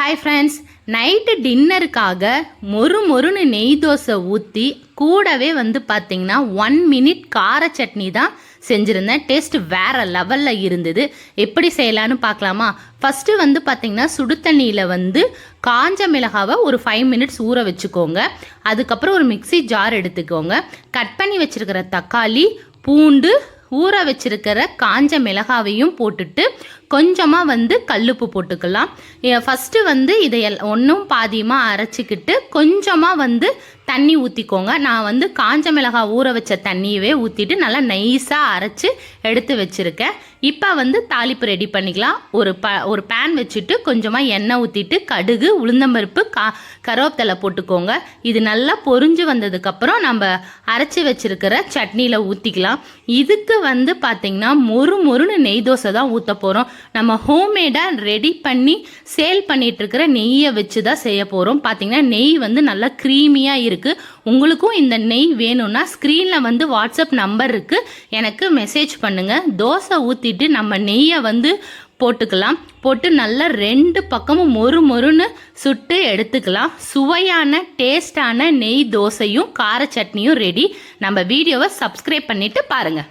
Hi friends, night டின்னருக்காக மொறுன்னு நெய் தோசை ஊற்றி கூடவே பார்த்திங்கன்னா 1 மினிட் கார சட்னி தான் செஞ்சுருந்தேன். டேஸ்ட் வேறு லெவலில் இருந்தது. எப்படி செய்யலான்னு பார்க்கலாமா? ஃபஸ்ட்டு பார்த்திங்கன்னா சுடு தண்ணியில் காஞ்ச மிளகாவை ஒரு 5 மினிட்ஸ் ஊற வச்சுக்கோங்க. அதுக்கப்புறம் ஒரு மிக்ஸி ஜார் எடுத்துக்கோங்க. கட் பண்ணி வச்சுருக்கிற தக்காளி, பூண்டு, ஊற வச்சிருக்கிற காஞ்ச மிளகாவையும் போட்டுட்டு கொஞ்சமாக கல்லுப்பு போட்டுக்கலாம். ஃபஸ்ட்டு இதை ஒன்றும் பாதியமாக அரைச்சிக்கிட்டு கொஞ்சமாக தண்ணி ஊற்றிக்கோங்க. நான் காஞ்ச மிளகாய் ஊற வச்ச தண்ணியவே ஊற்றிட்டு நல்லா நைஸாக அரைச்சி எடுத்து வச்சுருக்கேன். இப்போ தாளிப்பு ரெடி பண்ணிக்கலாம். ஒரு பேன் வச்சுட்டு கொஞ்சமாக எண்ணெய் ஊற்றிட்டு கடுகு, உளுந்தம்பருப்பு, கருவேப்பிலை போட்டுக்கோங்க. இது நல்லா பொரிஞ்சு வந்ததுக்கப்புறம் நம்ம அரைச்சி வச்சுருக்கிற சட்னியில் ஊற்றிக்கலாம். இதுக்கு பார்த்திங்கன்னா மொறுன்னு நெய் தோசை தான் ஊற்ற போகிறோம். நம்ம ஹோம்மேடாக ரெடி பண்ணி சேல் பண்ணிகிட்ருக்கிற நெய்யை வச்சு தான் செய்ய போகிறோம். பார்த்திங்கன்னா நெய் நல்லா க்ரீமியாக இருக்குது. உங்களுக்கும் இந்த நெய் வேணும்னா ஸ்க்ரீனில் வாட்ஸ்அப் நம்பர் இருக்குது, எனக்கு மெசேஜ் பண்ணுங்கள். தோசை ஊற்றிட்டு நம்ம நெய்யை போட்டுக்கலாம். போட்டு நல்லா 2 பக்கமும் மொறுன்னு சுட்டு எடுத்துக்கலாம். சுவையான டேஸ்டான நெய் தோசையும் கார சட்னியும் ரெடி. நம்ம வீடியோவை சப்ஸ்கிரைப் பண்ணிவிட்டு பாருங்கள்.